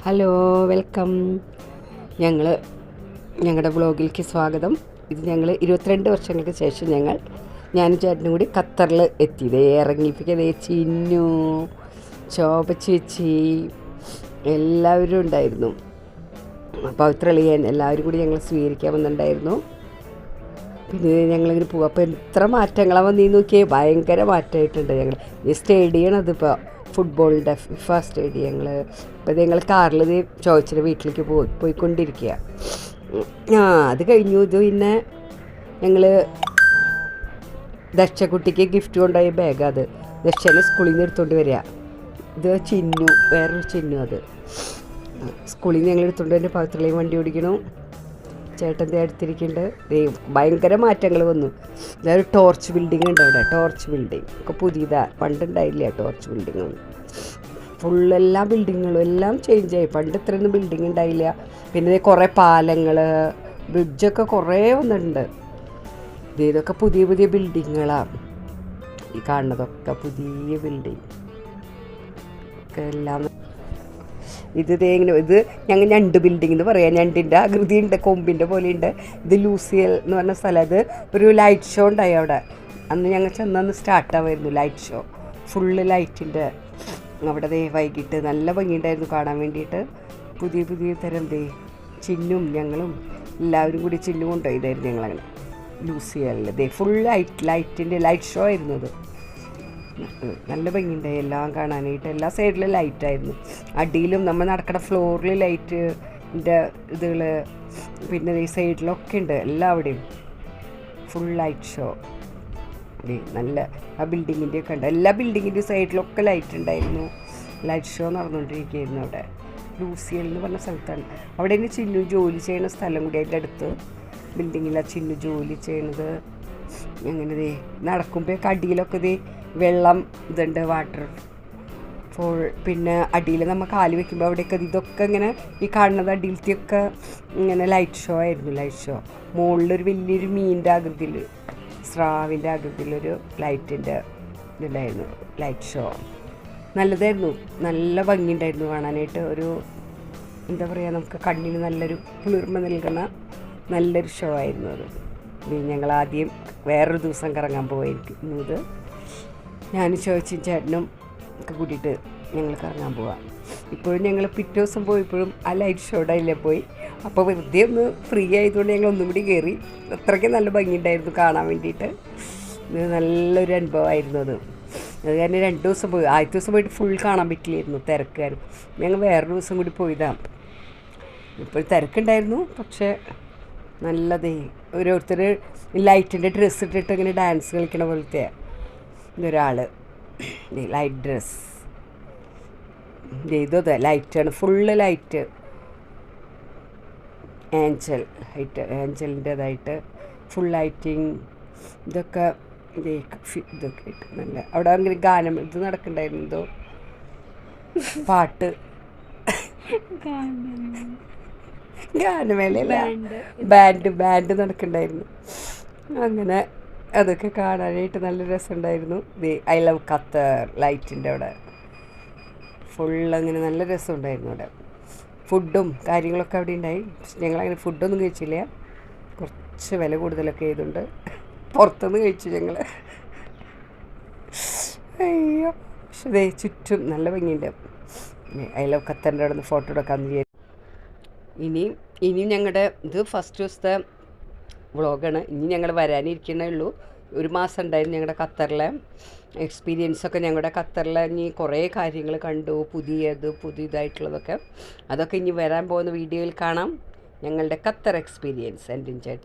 Hello, welcome. ഞങ്ങളുടെ വ്ളോഗിലേക്ക് സ്വാഗതം. ഇത് ഞങ്ങൾ 22 വർഷങ്ങൾക്ക് ശേഷം ഞാനും ചേട്ടനും കൂടി ഖത്തറിൽ എത്തിയത്. ഇറങ്ങിപ്പിക്കതേ ചിന്നു, ശോഭ ചേച്ചി എല്ലാവരും ഉണ്ടായിരുന്നു. പവിത്രളിയൻ എല്ലാവരും കൂടി ഞങ്ങൾ സ്വീകരിക്കാൻ വന്നിട്ടുണ്ടായിരുന്നു. പിന്നെ ഞങ്ങളിങ്ങനെ പോകും. അപ്പോൾ എത്ര മാറ്റങ്ങളാണ് വന്നീന്ന് നോക്കിയേ, ഭയങ്കര മാറ്റമായിട്ടുണ്ട്. ഞങ്ങൾ ഈ സ്റ്റേഡിയമാണ് അതിപ്പോൾ, ഫുട്ബോളിൻ്റെ ഫിഫ സ്റ്റേഡിയം. ഇപ്പോൾ ഞങ്ങൾ കാറിൽ ചോദിച്ചിട്ട് വീട്ടിലേക്ക് പോയിക്കൊണ്ടിരിക്കുക. അത് കഴിഞ്ഞു. ഇത് പിന്നെ ഞങ്ങൾ ദക്ഷക്കുട്ടിക്ക് ഗിഫ്റ്റ് കൊണ്ടുപോയ ബാഗ്, അത് ദക്ഷനെ സ്കൂളിൽ നിന്ന് എടുത്തുകൊണ്ട് വരിക. ഇത് ചിന്നു, വേറൊരു ചിന്നു. അത് സ്കൂളിൽ നിന്ന് ഞങ്ങൾ എടുത്തുകൊണ്ട് തന്നെ പവിത്രലയും വണ്ടി ഓടിക്കണം. ചേട്ടൻ അടുത്തിരിക്കുന്നുണ്ട്. ഭയങ്കര മാറ്റങ്ങൾ വന്നു. ഇതൊരു ടോർച്ച് ബിൽഡിംഗ് ഉണ്ട് അവിടെ. ടോർച്ച് ബിൽഡിംഗ് ഒക്കെ പുതിയതാണ്, പണ്ടുണ്ടായില്ല ടോർച്ച് ബിൽഡിംഗ്. ഫുള്ളെല്ലാ ബിൽഡിങ്ങുകളും എല്ലാം ചേഞ്ചായി. പണ്ട് ഇത്രയൊന്നും ബിൽഡിംഗ് ഉണ്ടായില്ല. പിന്നെ കുറേ പാലങ്ങൾ, ബ്രിഡ്ജൊക്കെ കുറേ വന്നിട്ടുണ്ട്. ഇതൊക്കെ പുതിയ പുതിയ ബിൽഡിങ്ങുകളാണ്. ഈ കാണുന്നതൊക്കെ പുതിയ ബിൽഡിങ് ഒക്കെ എല്ലാം. ഇത് ഞങ്ങൾ ഞണ്ട് ബിൽഡിംഗ് എന്ന് പറയാം. ഞണ്ടിൻ്റെ ആകൃതി ഉണ്ട്, കൊമ്പിൻ്റെ പോലെയുണ്ട്. ഇത് ലൂസിയൽ എന്ന് പറഞ്ഞ സ്ഥലം. അത് ഒരു ലൈറ്റ് ഷോ ഉണ്ടായി അവിടെ. അന്ന് ഞങ്ങൾ ചെന്നന്ന് സ്റ്റാർട്ടാവുമായിരുന്നു ലൈറ്റ് ഷോ. ഫുള്ള് ലൈറ്റിൻ്റെ അവിടെ വൈകിട്ട് നല്ല ഭംഗിയുണ്ടായിരുന്നു കാണാൻ വേണ്ടിയിട്ട്. പുതിയ പുതിയ തരം ചിന്നും ഞങ്ങളും എല്ലാവരും കൂടി ചിന്നു കൊണ്ടുപോയതായിരുന്നു ഞങ്ങളങ്ങനെ ലൂസിയലിൽ. ഫുൾ ലൈറ്റിൻ്റെ ലൈറ്റ് ഷോ ആയിരുന്നു അത്. നല്ല ഭംഗിയുണ്ടായി എല്ലാം കാണാനായിട്ട്. എല്ലാ സൈഡിലും ലൈറ്റായിരുന്നു. അടിയിലും നമ്മൾ നടക്കുന്ന ഫ്ലോറിൽ ലൈറ്റിൻ്റെ ഇതുകൾ, പിന്നെ ഈ സൈഡിലൊക്കെ ഉണ്ട്. എല്ലാവിടെയും ഫുൾ ലൈറ്റ് ഷോ. നല്ല ആ ബിൽഡിങ്ങിൻ്റെ ഒക്കെ ഉണ്ട്. എല്ലാ ബിൽഡിങ്ങിൻ്റെ സൈഡിലൊക്കെ ലൈറ്റ് ഉണ്ടായിരുന്നു. ലൈറ്റ് ഷോ നടന്നുകൊണ്ടിരിക്കുകയായിരുന്നു അവിടെ. ലൂസിയൽ എന്ന് പറഞ്ഞ സ്ഥലത്താണ്. അവിടെ തന്നെ ചിന്നു ജോലി ചെയ്യുന്ന സ്ഥലം കൂടി അതിൻ്റെ അടുത്ത് ബിൽഡിങ്ങിലാണ് ചിന്നു ജോലി ചെയ്യണത്. അങ്ങനെ നടക്കുമ്പോൾ അടിയിലൊക്കെ വെള്ളം ഇതുണ്ട്, വാട്ടർ ഫോൾ. പിന്നെ അടിയിൽ നമ്മൾ കാല് വെക്കുമ്പോൾ അവിടെയൊക്കെ ഇതൊക്കെ ഇങ്ങനെ ഈ കാണുന്നത് അടിയിലത്തെയൊക്കെ ഇങ്ങനെ ലൈറ്റ് ഷോ ആയിരുന്നു. ലൈറ്റ് ഷോ മുകളിലൊരു വലിയൊരു മീനിൻ്റെ ആകൃതിയിൽ, സ്രാവിൻ്റെ ആകൃതിയിലൊരു ലൈറ്റിൻ്റെ ഇതുണ്ടായിരുന്നു. ലൈറ്റ് ഷോ നല്ലതായിരുന്നു. നല്ല ഭംഗിയുണ്ടായിരുന്നു കാണാനായിട്ട്. ഒരു എന്താ പറയുക, നമുക്ക് കണ്ണിന് നല്ലൊരു കുളിർമ നൽകുന്ന നല്ലൊരു ഷോ ആയിരുന്നു അത്. ഞങ്ങൾ ആദ്യം വേറൊരു ദിവസം കറങ്ങാൻ പോയിരിക്കുന്നത്. ഞാൻ ചോദിച്ചും ചേട്ടനും ഒക്കെ കൂട്ടിയിട്ട് ഞങ്ങൾ കറങ്ങാൻ പോവാം. ഇപ്പോഴും ഞങ്ങൾ പിറ്റേ ദിവസം പോയപ്പോഴും ആ ലൈറ്റ് ഷോയുടെ പോയി. അപ്പോൾ വെറുതെ ഒന്ന് ഫ്രീ ആയതുകൊണ്ട് ഞങ്ങൾ ഒന്നും കൂടി കയറി. അത്രയ്ക്ക് നല്ല ഭംഗിയുണ്ടായിരുന്നു കാണാൻ വേണ്ടിയിട്ട്. ഇത് നല്ലൊരു അനുഭവമായിരുന്നു അത്. അത് കാരണം 2 ദിവസം പോയി. ആദ്യത്തെ ദിവസം പോയിട്ട് ഫുൾ കാണാൻ പറ്റില്ലായിരുന്നു, തിരക്കായിരുന്നു. ഞങ്ങൾ വേറൊരു ദിവസം കൂടി പോയതാണ്. ഇപ്പോൾ തിരക്കുണ്ടായിരുന്നു, പക്ഷേ നല്ലതേ. ഓരോരുത്തർ ലൈറ്റിൻ്റെ ഡ്രസ്സ് ഇട്ടിട്ട് ഇങ്ങനെ ഡാൻസ് കളിക്കണ പോലത്തെ ഇതൊരാൾ, ലൈറ്റ് ഡ്രസ്സ്. ഇതത് ലൈറ്റാണ്, ഫുള്ള് ലൈറ്റ്. ഏഞ്ചലിൻ്റേതായിട്ട് ഫുൾ ലൈറ്റിങ്. ഇതൊക്കെ ഇതൊക്കെ ആയിട്ട് നല്ല. അവിടെ അങ്ങനെ ഗാനം ഇത് നടക്കണ്ടായിരുന്നു, എന്തോ പാട്ട്, ഗാനമേളയല്ല, ബാൻഡ് നടക്കണ്ടായിരുന്നു. അങ്ങനെ അതൊക്കെ കാണാനായിട്ട് നല്ല രസമുണ്ടായിരുന്നു. ഐ ലവ് ഖത്തർ ലൈറ്റിൻ്റെ അവിടെ ഫുള്ളങ്ങനെ നല്ല രസമുണ്ടായിരുന്നു. അവിടെ ഫുഡും കാര്യങ്ങളൊക്കെ അവിടെ ഉണ്ടായി. പക്ഷെ ഞങ്ങളങ്ങനെ ഫുഡൊന്നും കഴിച്ചില്ല, കുറച്ച് വില കൂടുതലൊക്കെ ചെയ്തുകൊണ്ട് പുറത്തുനിന്ന് കഴിച്ചു ഞങ്ങൾ. അയ്യോ, പക്ഷേ ചുറ്റും നല്ല ഭംഗിയുണ്ട്. ഐ ലവ് ഖത്തറിൻ്റെ അവിടെ നിന്ന് ഫോട്ടോ എടുക്കാമെന്ന് വിചാരിച്ചു. ഇനിയും ഞങ്ങളുടെ ഇത് ഫസ്റ്റ് ദിവസത്തെ വ്ളോഗാണ്. ഇനി ഞങ്ങൾ വരാനിരിക്കണേ ഉള്ളൂ. 1 മാസം ഉണ്ടായിരുന്നു ഞങ്ങളുടെ ഖത്തറിലെ എക്സ്പീരിയൻസൊക്കെ. ഞങ്ങളുടെ ഖത്തറിലെ ഇനി കുറേ കാര്യങ്ങൾ കണ്ടു, പുതിയതായിട്ടുള്ളതൊക്കെ. അതൊക്കെ ഇനി വരാൻ പോകുന്ന വീഡിയോയിൽ കാണാം. ഞങ്ങളുടെ ഖത്തർ എക്സ്പീരിയൻസ് എൻ്റെ ചേട്ടൻ.